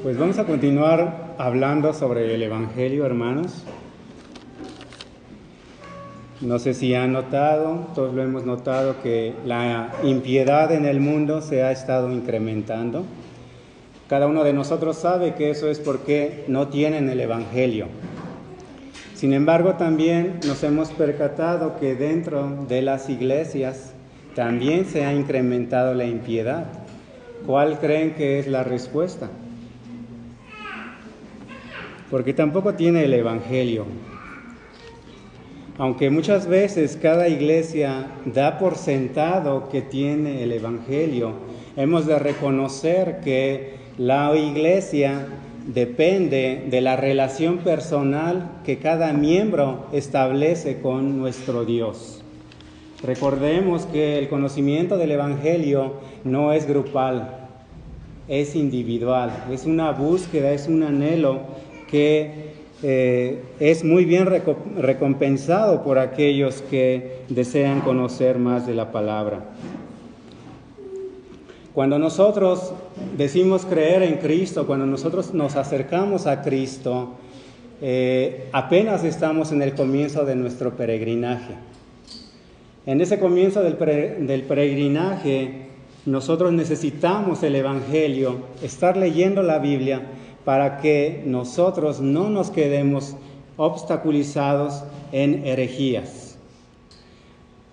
Pues vamos a continuar hablando sobre el Evangelio, hermanos. No sé si han notado, todos lo hemos notado, que la impiedad en el mundo se ha estado incrementando. Cada uno de nosotros sabe que eso es porque no tienen el Evangelio. Sin embargo, también nos hemos percatado que dentro de las iglesias también se ha incrementado la impiedad. ¿Cuál creen que es la respuesta? Porque tampoco tiene el Evangelio. Aunque muchas veces cada iglesia da por sentado que tiene el Evangelio, hemos de reconocer que la iglesia depende de la relación personal que cada miembro establece con nuestro Dios. Recordemos que el conocimiento del Evangelio no es grupal, es individual, es una búsqueda, es un anhelo que es muy bien recompensado por aquellos que desean conocer más de la palabra. Cuando nosotros decimos creer en Cristo, cuando nosotros nos acercamos a Cristo, apenas estamos en el comienzo de nuestro peregrinaje. En ese comienzo del peregrinaje, nosotros necesitamos el Evangelio, estar leyendo la Biblia, para que nosotros no nos quedemos obstaculizados en herejías.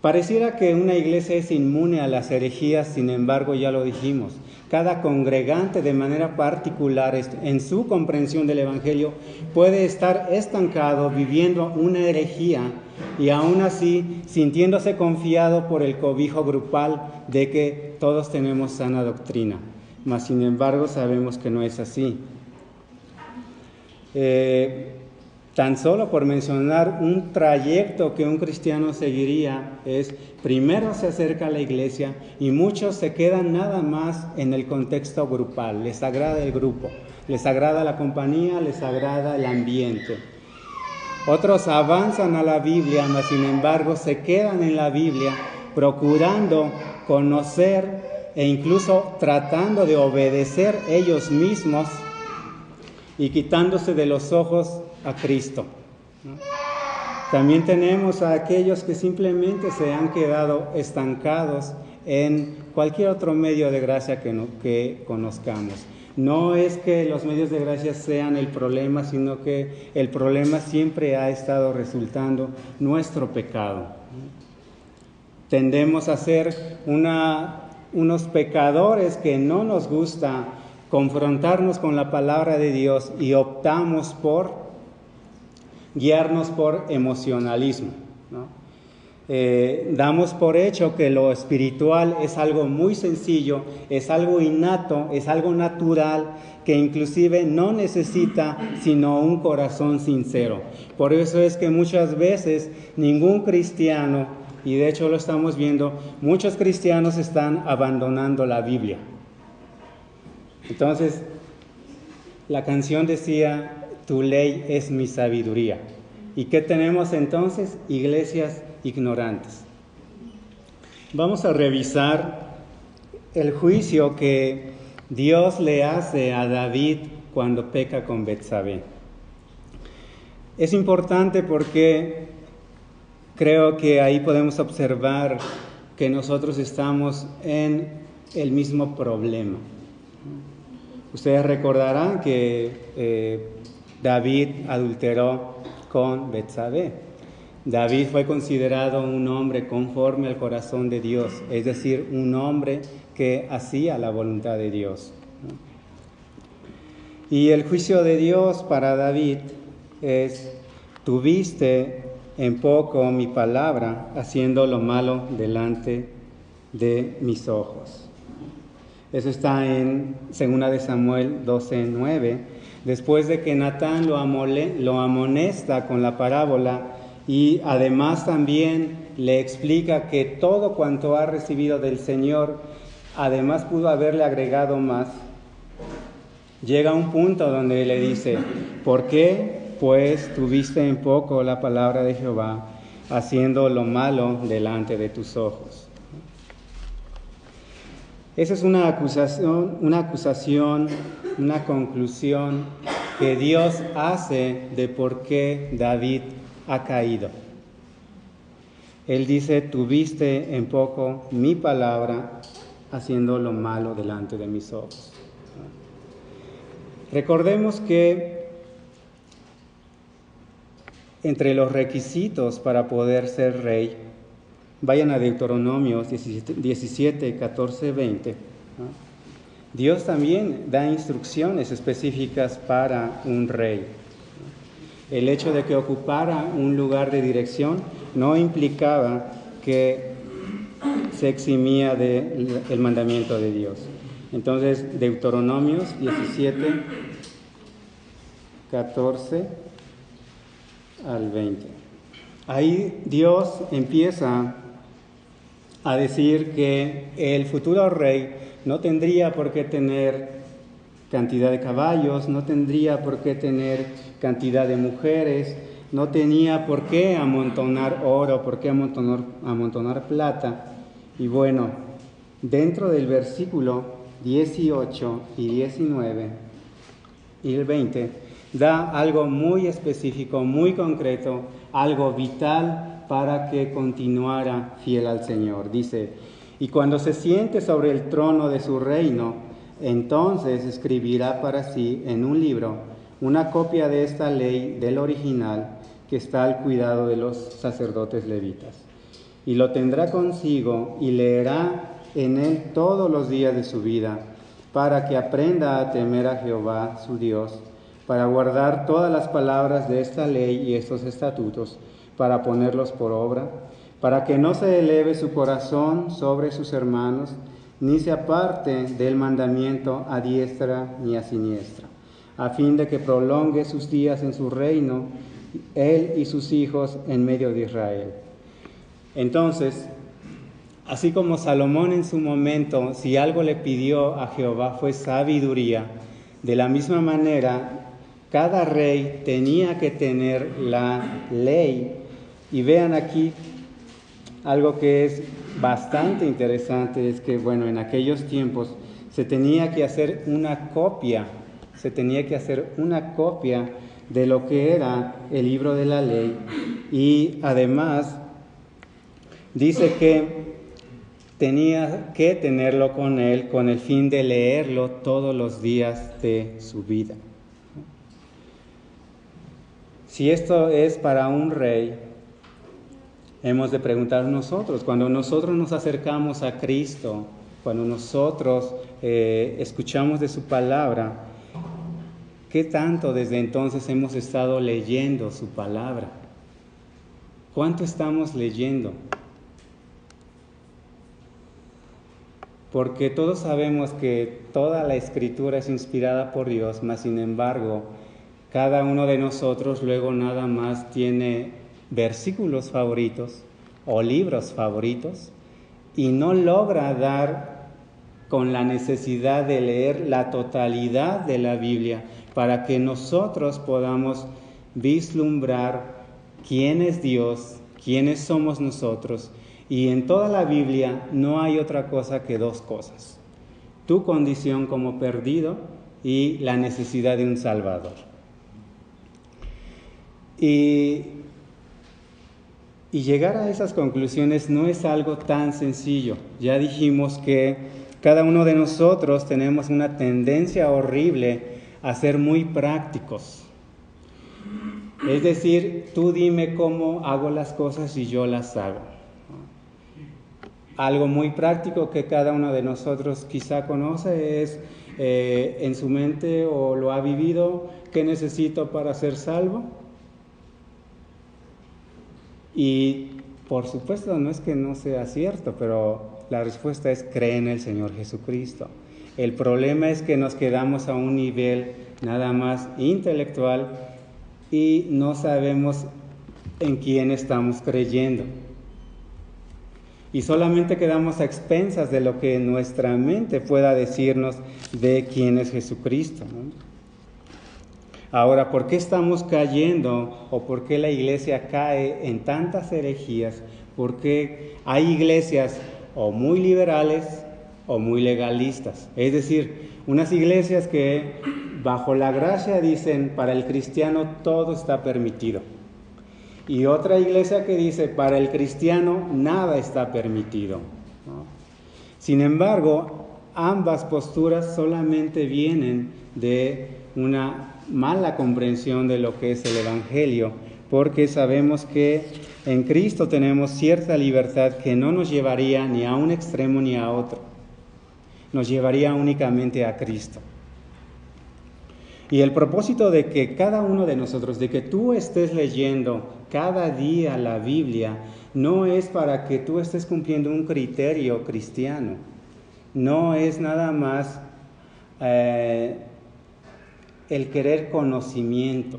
Pareciera que una iglesia es inmune a las herejías, sin embargo, ya lo dijimos, cada congregante de manera particular en su comprensión del Evangelio puede estar estancado viviendo una herejía y aún así sintiéndose confiado por el cobijo grupal de que todos tenemos sana doctrina. Mas sin embargo sabemos que no es así. Tan solo por mencionar un trayecto que un cristiano seguiría es: primero se acerca a la iglesia y muchos se quedan nada más en el contexto grupal, les agrada el grupo, les agrada la compañía, les agrada el ambiente. Otros avanzan a la Biblia, mas sin embargo se quedan en la Biblia procurando conocer e incluso tratando de obedecer ellos mismos y quitándose de los ojos a Cristo, ¿no? También tenemos a aquellos que simplemente se han quedado estancados en cualquier otro medio de gracia que conozcamos. No es que los medios de gracia sean el problema, sino que el problema siempre ha estado resultando nuestro pecado. Tendemos a ser unos pecadores que no nos gusta confrontarnos con la palabra de Dios y optamos por guiarnos por emocionalismo, ¿no? Damos por hecho que lo espiritual es algo muy sencillo, es algo innato, es algo natural, que inclusive no necesita sino un corazón sincero. Por eso es que muchas veces ningún cristiano, y de hecho lo estamos viendo, muchos cristianos están abandonando la Biblia. Entonces, la canción decía: tu ley es mi sabiduría. ¿Y qué tenemos entonces? Iglesias ignorantes. Vamos a revisar el juicio que Dios le hace a David cuando peca con Betsabé. Es importante porque creo que ahí podemos observar que nosotros estamos en el mismo problema. Ustedes recordarán que David adulteró con Betsabé. David fue considerado un hombre conforme al corazón de Dios, es decir, un hombre que hacía la voluntad de Dios. Y el juicio de Dios para David es: tuviste en poco mi palabra, haciendo lo malo delante de mis ojos. Eso está en 2 de Samuel 12:9, después de que Natán lo amonesta con la parábola y además también le explica que todo cuanto ha recibido del Señor, además pudo haberle agregado más. Llega un punto donde le dice: ¿por qué pues tuviste en poco la palabra de Jehová, haciendo lo malo delante de tus ojos? Esa es una acusación, una conclusión que Dios hace de por qué David ha caído. Él dice, tuviste en poco mi palabra, haciendo lo malo delante de mis ojos. Recordemos que entre los requisitos para poder ser rey, vayan a Deuteronomios 17, 14, 20. ¿No? Dios también da instrucciones específicas para un rey. El hecho de que ocupara un lugar de dirección no implicaba que se eximía del mandamiento de Dios. Entonces, Deuteronomios 17, 14 al 20. Ahí Dios empieza a decir que el futuro rey no tendría por qué tener cantidad de caballos, no tendría por qué tener cantidad de mujeres, no tenía por qué amontonar oro, por qué amontonar plata. Y bueno, dentro del versículo 18 y 19 y el 20, da algo muy específico, muy concreto, algo vital para que continuara fiel al Señor. Dice, y cuando se siente sobre el trono de su reino, entonces escribirá para sí en un libro una copia de esta ley del original que está al cuidado de los sacerdotes levitas. Y lo tendrá consigo y leerá en él todos los días de su vida, para que aprenda a temer a Jehová su Dios, para guardar todas las palabras de esta ley y estos estatutos, para ponerlos por obra, para que no se eleve su corazón sobre sus hermanos, ni se aparte del mandamiento a diestra ni a siniestra, a fin de que prolongue sus días en su reino, él y sus hijos en medio de Israel. Entonces, así como Salomón en su momento, si algo le pidió a Jehová fue sabiduría, de la misma manera, cada rey tenía que tener la ley. Y vean aquí algo que es bastante interesante, es que, bueno, en aquellos tiempos se tenía que hacer una copia de lo que era el libro de la ley. Y además dice que tenía que tenerlo con él con el fin de leerlo todos los días de su vida. Si esto es para un rey, hemos de preguntar nosotros, cuando nosotros nos acercamos a Cristo, cuando nosotros escuchamos de su palabra, ¿qué tanto desde entonces hemos estado leyendo su palabra? ¿Cuánto estamos leyendo? Porque todos sabemos que toda la Escritura es inspirada por Dios, mas sin embargo, cada uno de nosotros luego nada más tiene versículos favoritos o libros favoritos y no logra dar con la necesidad de leer la totalidad de la Biblia para que nosotros podamos vislumbrar quién es Dios, quiénes somos nosotros. Y en toda la Biblia no hay otra cosa que dos cosas: tu condición como perdido y la necesidad de un Salvador. Y llegar a esas conclusiones no es algo tan sencillo. Ya dijimos que cada uno de nosotros tenemos una tendencia horrible a ser muy prácticos. Es decir, tú dime cómo hago las cosas y yo las hago. Algo muy práctico que cada uno de nosotros quizá conoce es en su mente o lo ha vivido: ¿qué necesito para ser salvo? Y por supuesto no es que no sea cierto, pero la respuesta es: cree en el Señor Jesucristo. El problema es que nos quedamos a un nivel nada más intelectual y no sabemos en quién estamos creyendo. Y solamente quedamos a expensas de lo que nuestra mente pueda decirnos de quién es Jesucristo, ¿no? Ahora, ¿por qué estamos cayendo o por qué la iglesia cae en tantas herejías? Porque hay iglesias o muy liberales o muy legalistas. Es decir, unas iglesias que bajo la gracia dicen, para el cristiano todo está permitido. Y otra iglesia que dice, para el cristiano nada está permitido, ¿no? Sin embargo, ambas posturas solamente vienen de una mala comprensión de lo que es el Evangelio, porque sabemos que en Cristo tenemos cierta libertad que no nos llevaría ni a un extremo ni a otro, nos llevaría únicamente a Cristo. Y el propósito de que cada uno de nosotros, de que tú estés leyendo cada día la Biblia, no es para que tú estés cumpliendo un criterio cristiano, no es nada más el querer conocimiento.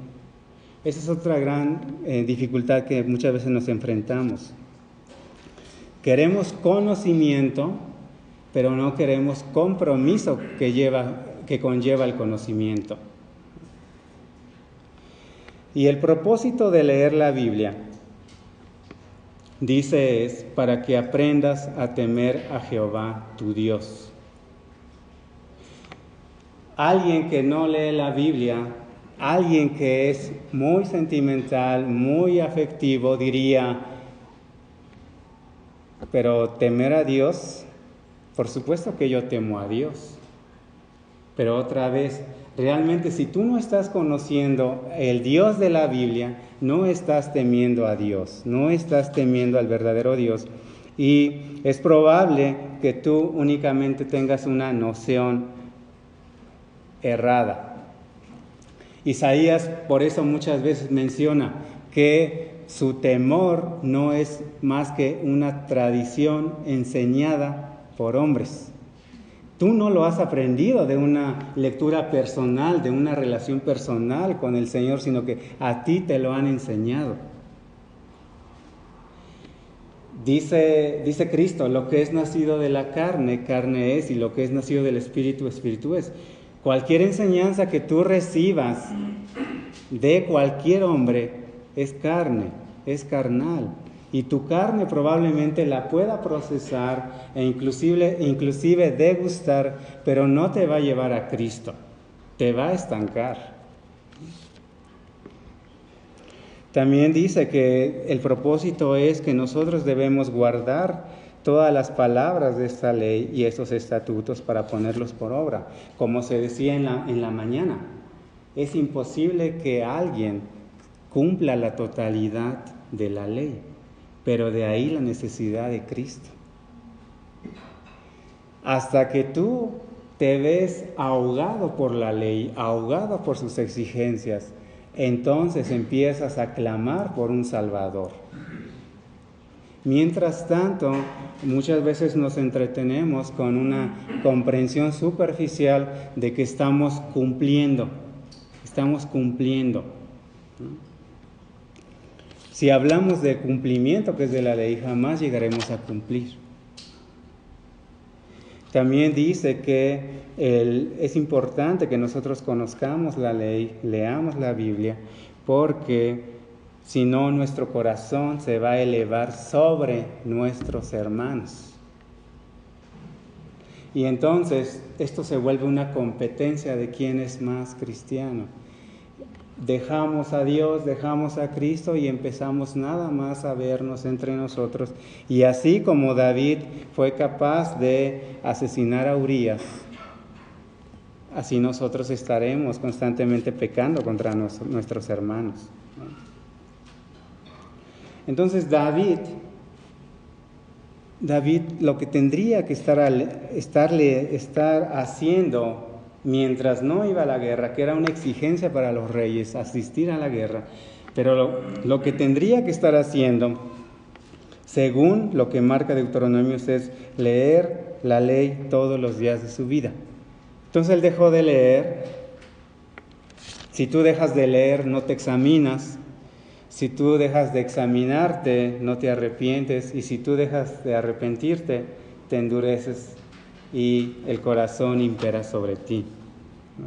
Esa es otra gran dificultad que muchas veces nos enfrentamos. Queremos conocimiento, pero no queremos compromiso que conlleva el conocimiento. Y el propósito de leer la Biblia, dice, es para que aprendas a temer a Jehová tu Dios. Alguien que no lee la Biblia, alguien que es muy sentimental, muy afectivo, diría, pero temer a Dios, por supuesto que yo temo a Dios. Pero otra vez, realmente si tú no estás conociendo el Dios de la Biblia, no estás temiendo a Dios, no estás temiendo al verdadero Dios. Y es probable que tú únicamente tengas una noción errada. Isaías por eso muchas veces menciona que su temor no es más que una tradición enseñada por hombres. Tú no lo has aprendido de una lectura personal, de una relación personal con el Señor, sino que a ti te lo han enseñado. Dice Cristo, lo que es nacido de la carne, carne es, y lo que es nacido del Espíritu, Espíritu es. Cualquier enseñanza que tú recibas de cualquier hombre es carne, es carnal. Y tu carne probablemente la pueda procesar e inclusive degustar, pero no te va a llevar a Cristo, te va a estancar. También dice que el propósito es que nosotros debemos guardar todas las palabras de esta ley y estos estatutos para ponerlos por obra. Como se decía en la mañana, es imposible que alguien cumpla la totalidad de la ley. Pero de ahí la necesidad de Cristo. Hasta que tú te ves ahogado por la ley, ahogado por sus exigencias, entonces empiezas a clamar por un Salvador. Mientras tanto, muchas veces nos entretenemos con una comprensión superficial de que estamos cumpliendo. Si hablamos de cumplimiento, que es de la ley, jamás llegaremos a cumplir. También dice que es importante que nosotros conozcamos la ley, leamos la Biblia, porque si no, nuestro corazón se va a elevar sobre nuestros hermanos. Y entonces esto se vuelve una competencia de quién es más cristiano. Dejamos a Dios, dejamos a Cristo y empezamos nada más a vernos entre nosotros. Y así como David fue capaz de asesinar a Urías, así nosotros estaremos constantemente pecando contra nuestros hermanos. Entonces David lo que tendría que estar haciendo mientras no iba a la guerra, que era una exigencia para los reyes asistir a la guerra, pero lo que tendría que estar haciendo, según lo que marca Deuteronomio, es leer la ley todos los días de su vida. Entonces él dejó de leer. Si tú dejas de leer, no te examinas. Si tú dejas de examinarte, no te arrepientes. Y si tú dejas de arrepentirte, te endureces y el corazón impera sobre ti, ¿no?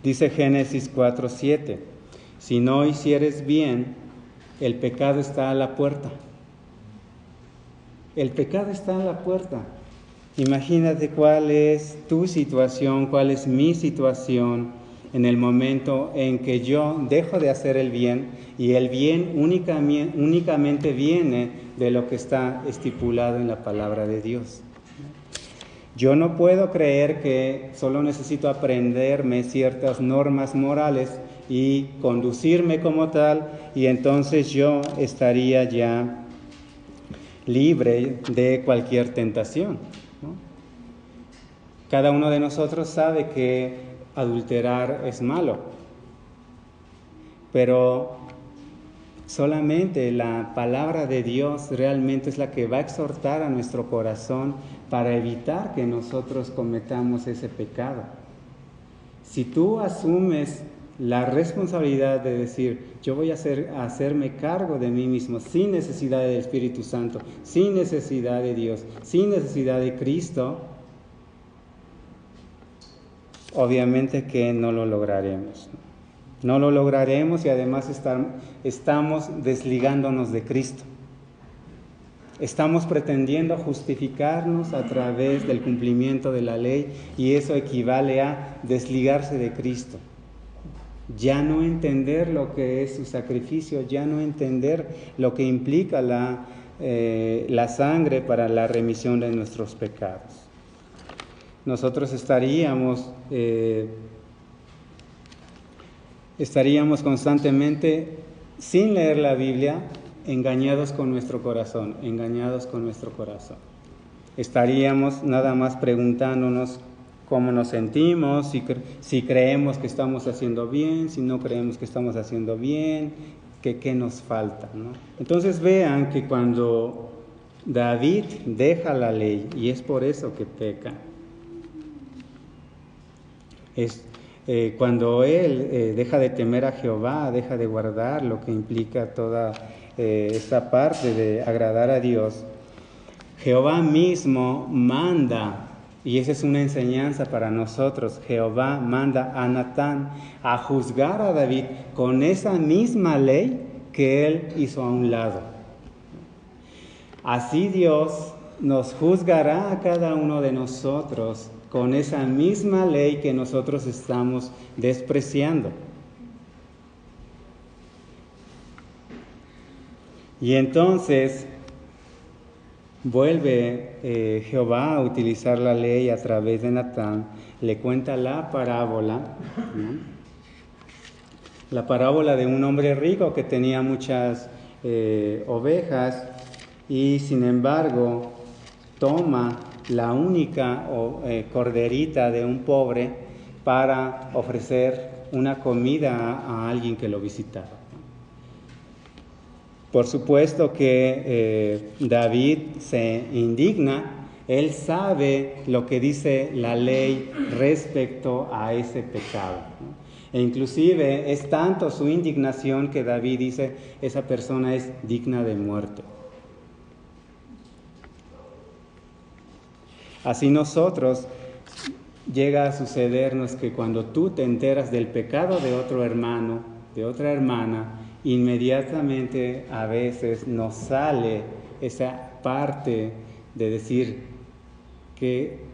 Dice Génesis 4:7, si no hicieres bien, el pecado está a la puerta. el pecado está a la puerta. Imagínate cuál es tu situación, cuál es mi situación en el momento en que yo dejo de hacer el bien y el bien únicamente viene de lo que está estipulado en la palabra de Dios. Yo no puedo creer que solo necesito aprenderme ciertas normas morales y conducirme como tal, y entonces yo estaría ya libre de cualquier tentación, ¿no? Cada uno de nosotros sabe que adulterar es malo, pero solamente la palabra de Dios realmente es la que va a exhortar a nuestro corazón para evitar que nosotros cometamos ese pecado. Si tú asumes la responsabilidad de decir, yo voy a hacerme cargo de mí mismo, sin necesidad del Espíritu Santo, sin necesidad de Dios, sin necesidad de Cristo, obviamente que no lo lograremos. No lo lograremos y además estamos desligándonos de Cristo. Estamos pretendiendo justificarnos a través del cumplimiento de la ley y eso equivale a desligarse de Cristo. Ya no entender lo que es su sacrificio, ya no entender lo que implica la sangre para la remisión de nuestros pecados. Nosotros estaríamos constantemente, sin leer la Biblia, engañados con nuestro corazón. Estaríamos nada más preguntándonos cómo nos sentimos, si creemos que estamos haciendo bien, si no creemos que estamos haciendo bien, qué nos falta, ¿no? Entonces vean que cuando David deja la ley, y es por eso que peca, cuando él deja de temer a Jehová, deja de guardar lo que implica toda esta parte de agradar a Dios, Jehová mismo manda, y esa es una enseñanza para nosotros, Jehová manda a Natán a juzgar a David con esa misma ley que él hizo a un lado. Así Dios nos juzgará a cada uno de nosotros con esa misma ley que nosotros estamos despreciando. Y entonces vuelve Jehová a utilizar la ley a través de Natán, le cuenta la parábola, ¿no? La parábola de un hombre rico que tenía muchas ovejas y sin embargo toma la única corderita de un pobre para ofrecer una comida a alguien que lo visitaba. Por supuesto que David se indigna, él sabe lo que dice la ley respecto a ese pecado, ¿no? E inclusive es tanto su indignación que David dice, esa persona es digna de muerte. Así nosotros llega a sucedernos que cuando tú te enteras del pecado de otro hermano, de otra hermana, inmediatamente a veces nos sale esa parte de decir qué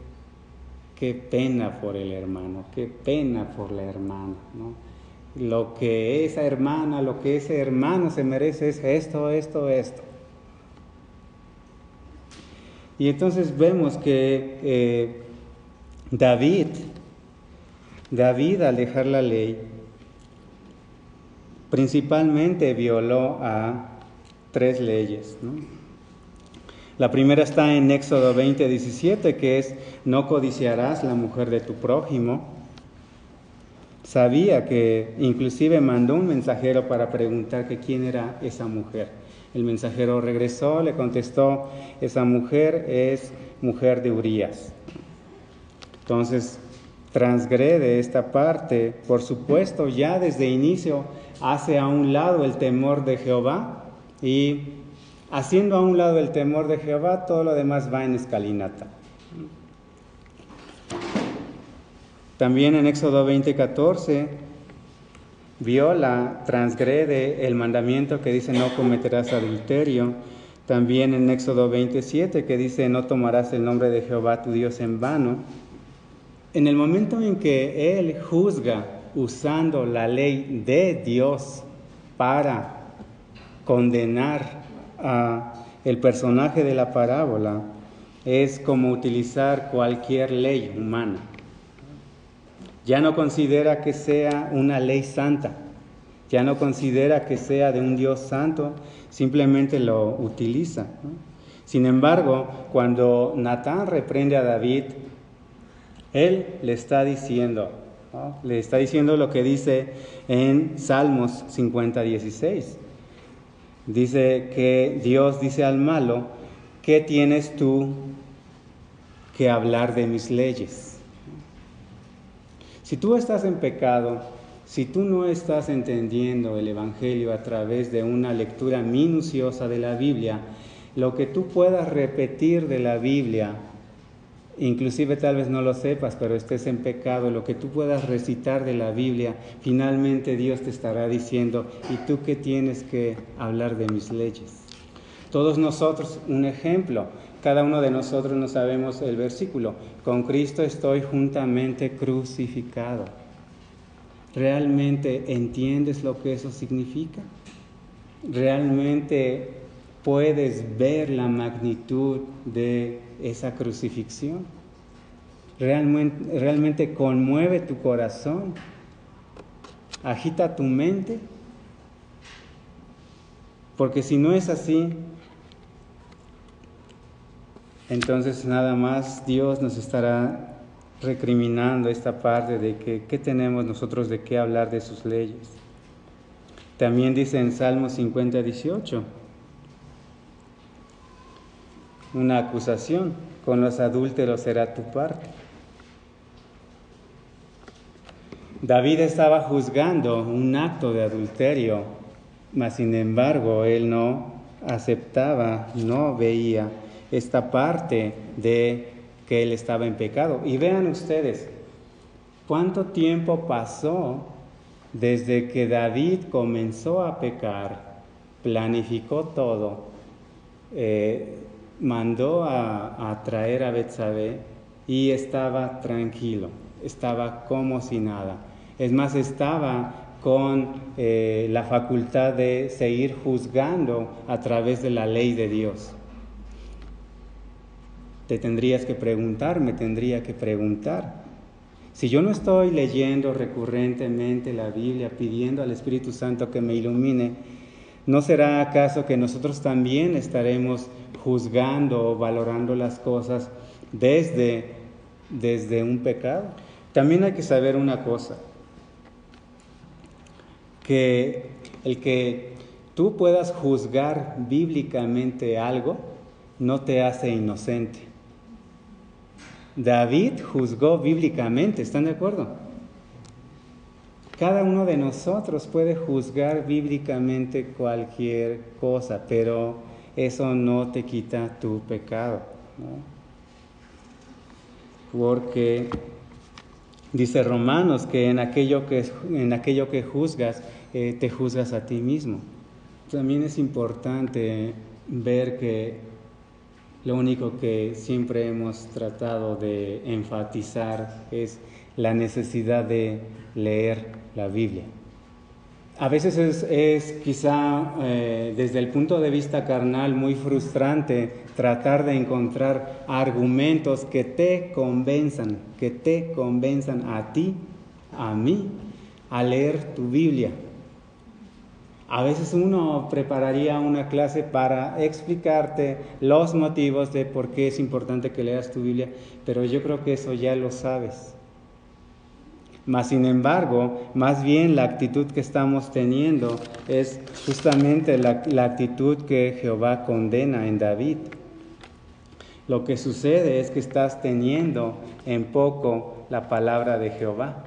pena por el hermano, qué pena por la hermana, ¿no? Lo que esa hermana, lo que ese hermano se merece es esto. Y entonces vemos que David al dejar la ley, principalmente violó a 3 leyes, ¿no? La primera está en Éxodo 20:17, que es: no codiciarás la mujer de tu prójimo. Sabía que inclusive mandó un mensajero para preguntar que quién era esa mujer. El mensajero regresó, le contestó: esa mujer es mujer de Urías. Entonces transgrede esta parte, por supuesto, ya desde inicio hace a un lado el temor de Jehová, y haciendo a un lado el temor de Jehová, todo lo demás va en escalinata. También en Éxodo 20:14 transgrede el mandamiento que dice: no cometerás adulterio. También en Éxodo 27, que dice, no tomarás el nombre de Jehová tu Dios en vano. En el momento en que Él juzga usando la ley de Dios para condenar a el personaje de la parábola, es como utilizar cualquier ley humana. Ya no considera que sea una ley santa, ya no considera que sea de un Dios santo, simplemente lo utiliza, ¿no? Sin embargo, cuando Natán reprende a David, él le está diciendo, ¿no? Le está diciendo lo que dice en Salmos 50:16. Dice que Dios dice al malo, ¿qué tienes tú que hablar de mis leyes? Si tú estás en pecado, si tú no estás entendiendo el Evangelio a través de una lectura minuciosa de la Biblia, lo que tú puedas repetir de la Biblia, inclusive tal vez no lo sepas, pero estés en pecado, lo que tú puedas recitar de la Biblia, finalmente Dios te estará diciendo, ¿y tú qué tienes que hablar de mis leyes? Todos nosotros, un ejemplo, cada uno de nosotros no sabemos el versículo, con Cristo estoy juntamente crucificado. ¿Realmente entiendes lo que eso significa? ¿Realmente puedes ver la magnitud de esa crucifixión? ¿Realmente conmueve tu corazón? ¿Agita tu mente? Porque si no es así, entonces nada más Dios nos estará recriminando esta parte de que ¿qué tenemos nosotros de qué hablar de sus leyes? También dice en Salmos 50:18, una acusación, con los adúlteros será tu parte. David estaba juzgando un acto de adulterio, mas sin embargo él no aceptaba, no veía esta parte de que él estaba en pecado. Y vean ustedes, ¿cuánto tiempo pasó desde que David comenzó a pecar, planificó todo, mandó a traer a Betsabé y estaba tranquilo, estaba como si nada? Es más, estaba con la facultad de seguir juzgando a través de la ley de Dios. Te tendrías que preguntar, me tendría que preguntar. Si yo no estoy leyendo recurrentemente la Biblia, pidiendo al Espíritu Santo que me ilumine, ¿no será acaso que nosotros también estaremos juzgando o valorando las cosas desde un pecado? También hay que saber una cosa, que el que tú puedas juzgar bíblicamente algo no te hace inocente. David juzgó bíblicamente, ¿están de acuerdo? Cada uno de nosotros puede juzgar bíblicamente cualquier cosa, pero eso no te quita tu pecado, ¿no? Porque dice Romanos que en aquello que juzgas, te juzgas a ti mismo. También es importante ver que lo único que siempre hemos tratado de enfatizar es la necesidad de leer la Biblia. A veces es quizá desde el punto de vista carnal muy frustrante tratar de encontrar argumentos que te convenzan a ti, a mí, a leer tu Biblia. A veces uno prepararía una clase para explicarte los motivos de por qué es importante que leas tu Biblia, pero yo creo que eso ya lo sabes. Mas sin embargo, más bien la actitud que estamos teniendo es justamente la actitud que Jehová condena en David. Lo que sucede es que estás teniendo en poco la palabra de Jehová.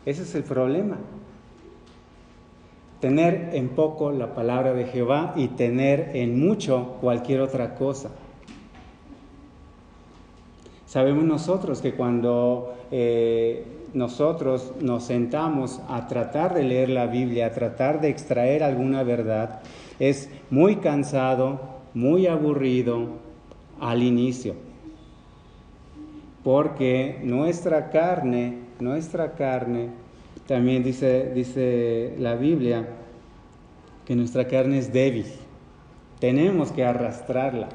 Ese es el problema. Tener en poco la palabra de Jehová y tener en mucho cualquier otra cosa. Sabemos nosotros que cuando nosotros nos sentamos a tratar de leer la Biblia, a tratar de extraer alguna verdad, es muy cansado, muy aburrido al inicio, porque nuestra carne, también dice la Biblia, que nuestra carne es débil, tenemos que arrastrarla.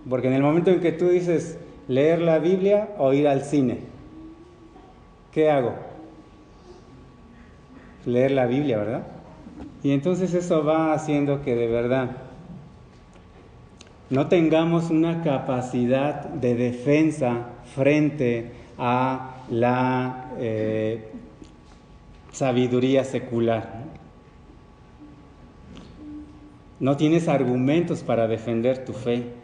Porque en el momento en que tú dices leer la Biblia o ir al cine, ¿qué hago? Leer la Biblia, ¿verdad? Y entonces eso va haciendo que de verdad no tengamos una capacidad de defensa frente a la sabiduría secular. No tienes argumentos para defender tu fe.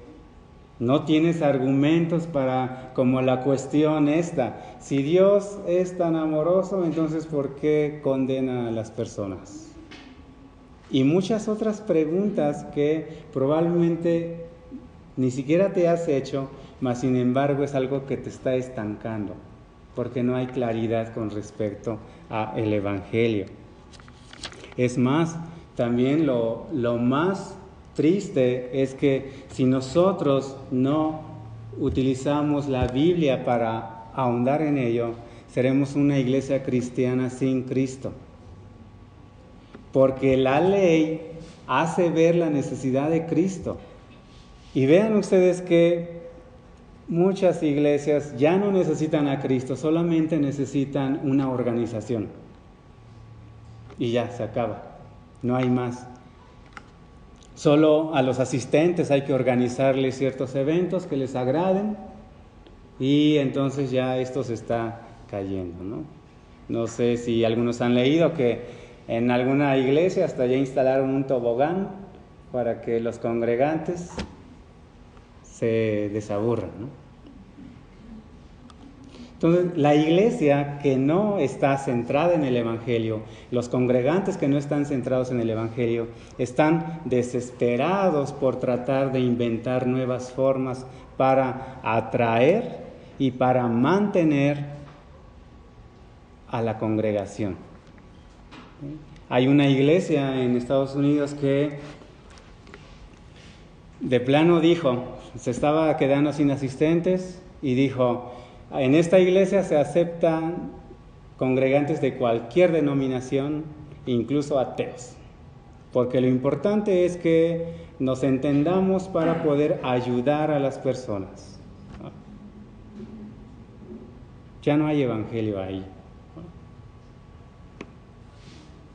No tienes argumentos para, como la cuestión esta, si Dios es tan amoroso, entonces ¿por qué condena a las personas? Y muchas otras preguntas que probablemente ni siquiera te has hecho, mas sin embargo es algo que te está estancando, porque no hay claridad con respecto al Evangelio. Es más, también lo más triste es que si nosotros no utilizamos la Biblia para ahondar en ello, seremos una iglesia cristiana sin Cristo. Porque la ley hace ver la necesidad de Cristo. Y vean ustedes que muchas iglesias ya no necesitan a Cristo, solamente necesitan una organización. Y ya, se acaba. No hay más. Solo a los asistentes hay que organizarles ciertos eventos que les agraden y entonces ya esto se está cayendo, ¿no? No sé si algunos han leído que en alguna iglesia hasta ya instalaron un tobogán para que los congregantes se desaburran, ¿no? Entonces, la iglesia que no está centrada en el Evangelio, los congregantes que no están centrados en el Evangelio, están desesperados por tratar de inventar nuevas formas para atraer y para mantener a la congregación. Hay una iglesia en Estados Unidos que de plano dijo, se estaba quedando sin asistentes y dijo, en esta iglesia se aceptan congregantes de cualquier denominación, incluso ateos, porque lo importante es que nos entendamos para poder ayudar a las personas. Ya no hay evangelio ahí.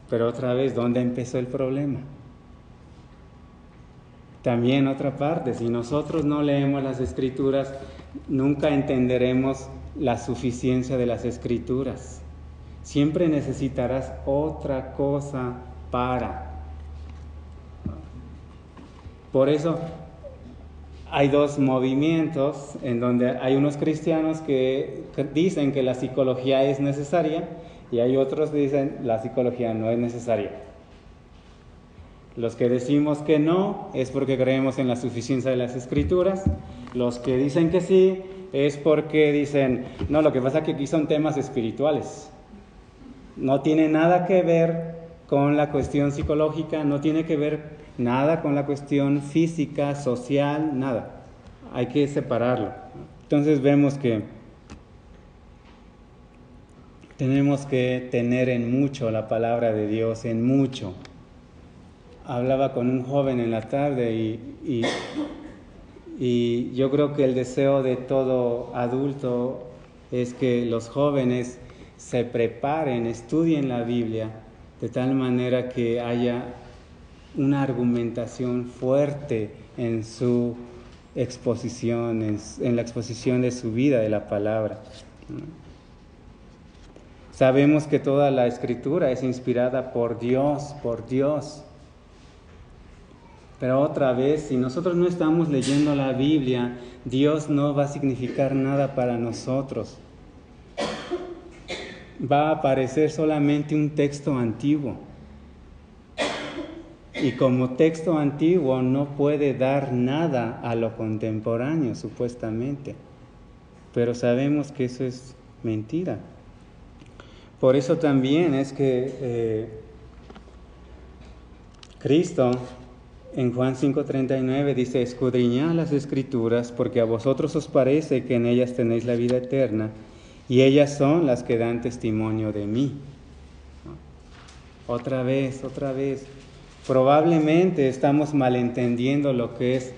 Pero otra vez, ¿dónde empezó el problema? También otra parte, si nosotros no leemos las Escrituras, nunca entenderemos la suficiencia de las Escrituras. Siempre necesitarás otra cosa para. Por eso hay dos movimientos en donde hay unos cristianos que dicen que la psicología es necesaria y hay otros que dicen la psicología no es necesaria. Los que decimos que no es porque creemos en la suficiencia de las Escrituras. Los que dicen que sí es porque dicen, no, lo que pasa es que aquí son temas espirituales. No tiene nada que ver con la cuestión psicológica, no tiene que ver nada con la cuestión física, social, nada. Hay que separarlo. Entonces vemos que tenemos que tener en mucho la palabra de Dios, en mucho. Hablaba con un joven en la tarde y yo creo que el deseo de todo adulto es que los jóvenes se preparen, estudien la Biblia de tal manera que haya una argumentación fuerte en su exposición, en la exposición de su vida, de la palabra. Sabemos que toda la Escritura es inspirada por Dios. Pero otra vez, si nosotros no estamos leyendo la Biblia, Dios no va a significar nada para nosotros. Va a aparecer solamente un texto antiguo. Y como texto antiguo no puede dar nada a lo contemporáneo, supuestamente. Pero sabemos que eso es mentira. Por eso también es que Cristo En Juan 5:39 dice: escudriñad las Escrituras, porque a vosotros os parece que en ellas tenéis la vida eterna, y ellas son las que dan testimonio de mí. Otra vez. Probablemente estamos malentendiendo lo que es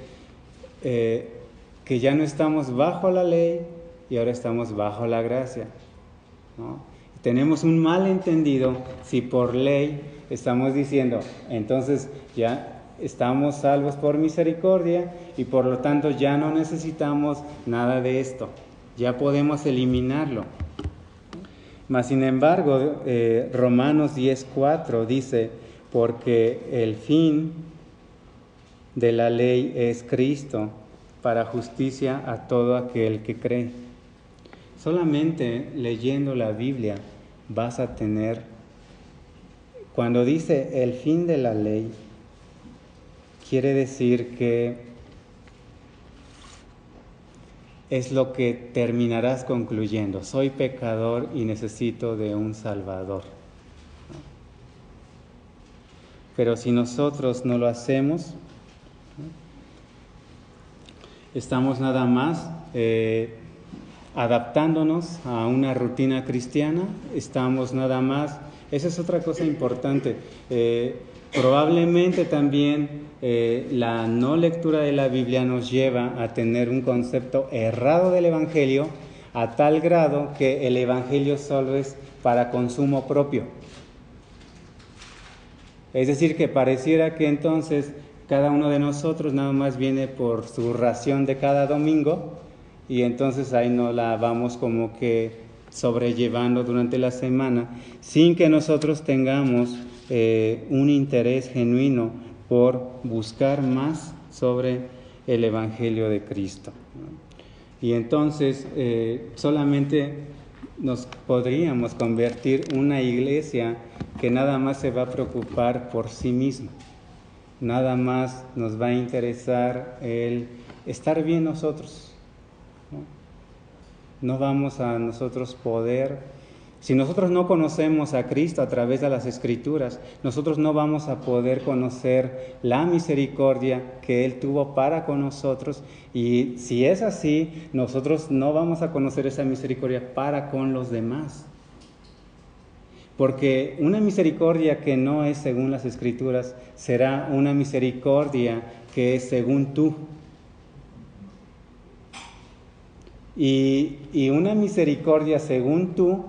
que ya no estamos bajo la ley y ahora estamos bajo la gracia, ¿no? Tenemos un malentendido si por ley estamos diciendo, entonces ya estamos salvos por misericordia y por lo tanto ya no necesitamos nada de esto, ya podemos eliminarlo. Mas sin embargo, Romanos 10:4 dice: porque el fin de la ley es Cristo, para justicia a todo aquel que cree. Solamente leyendo la Biblia vas a tener, cuando dice el fin de la ley, quiere decir que es lo que terminarás concluyendo: soy pecador y necesito de un Salvador. Pero si nosotros no lo hacemos, estamos nada más adaptándonos a una rutina cristiana, estamos nada más, esa es otra cosa importante, probablemente también la no lectura de la Biblia nos lleva a tener un concepto errado del Evangelio, a tal grado que el Evangelio solo es para consumo propio. Es decir, que pareciera que entonces cada uno de nosotros nada más viene por su ración de cada domingo y entonces ahí no la vamos como que sobrellevando durante la semana sin que nosotros tengamos un interés genuino por buscar más sobre el Evangelio de Cristo. Y entonces solamente nos podríamos convertir en una iglesia que nada más se va a preocupar por sí misma, nada más nos va a interesar el estar bien nosotros, ¿no? No vamos a nosotros poder, si nosotros no conocemos a Cristo a través de las Escrituras, nosotros no vamos a poder conocer la misericordia que Él tuvo para con nosotros, y si es así, nosotros no vamos a conocer esa misericordia para con los demás. Porque una misericordia que no es según las Escrituras será una misericordia que es según tú. Y una misericordia según tú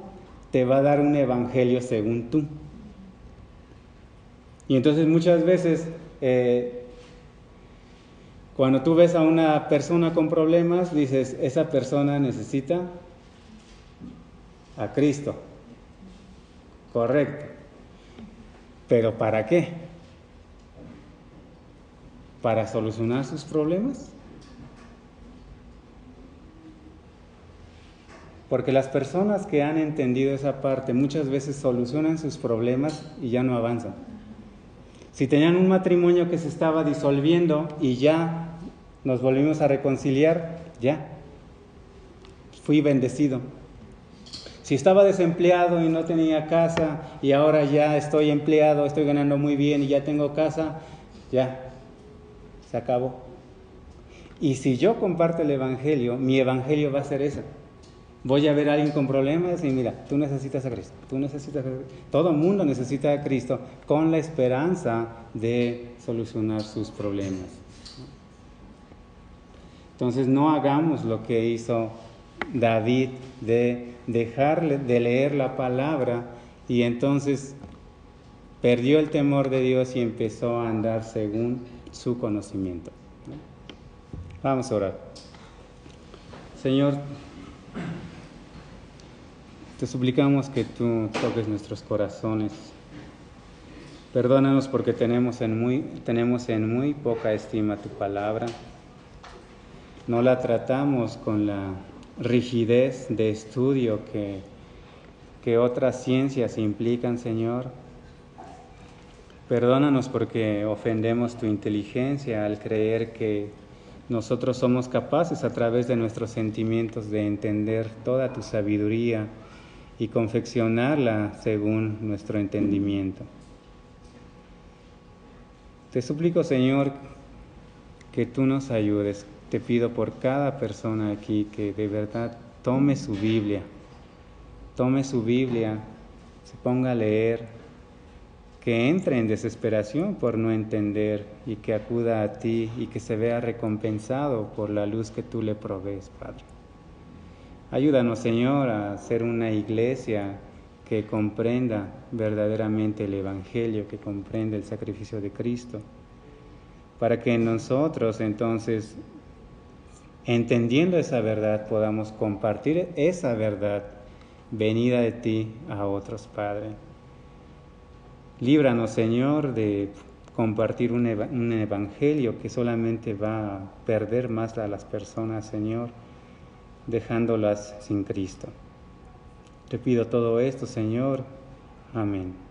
te va a dar un evangelio según tú. Y entonces muchas veces cuando tú ves a una persona con problemas, dices, esa persona necesita a Cristo. Correcto. ¿Pero para qué? ¿Para solucionar sus problemas? Porque las personas que han entendido esa parte muchas veces solucionan sus problemas y ya no avanzan. Si tenían un matrimonio que se estaba disolviendo y ya nos volvimos a reconciliar, ya fui bendecido. Si estaba desempleado y no tenía casa y ahora ya estoy empleado, estoy ganando muy bien y ya tengo casa, ya, se acabó. Y si yo comparto el Evangelio, mi Evangelio va a ser ese. Voy a ver a alguien con problemas y mira, tú necesitas a Cristo, tú necesitas a Cristo. Todo el mundo necesita a Cristo con la esperanza de solucionar sus problemas. Entonces no hagamos lo que hizo David de dejarle de leer la palabra y entonces perdió el temor de Dios y empezó a andar según su conocimiento. Vamos a orar. Señor, te suplicamos que tú toques nuestros corazones. Perdónanos porque tenemos en muy poca estima tu palabra. No la tratamos con la rigidez de estudio que otras ciencias implican, Señor. Perdónanos porque ofendemos tu inteligencia al creer que nosotros somos capaces a través de nuestros sentimientos de entender toda tu sabiduría y confeccionarla según nuestro entendimiento. Te suplico, Señor, que tú nos ayudes. Te pido por cada persona aquí que de verdad tome su Biblia, se ponga a leer, que entre en desesperación por no entender y que acuda a ti y que se vea recompensado por la luz que tú le provees, Padre. Ayúdanos, Señor, a ser una iglesia que comprenda verdaderamente el Evangelio, que comprenda el sacrificio de Cristo, para que nosotros entonces, entendiendo esa verdad, podamos compartir esa verdad venida de ti a otros, Padre. Líbranos, Señor, de compartir un evangelio que solamente va a perder más a las personas, Señor, dejándolas sin Cristo. Te pido todo esto, Señor. Amén.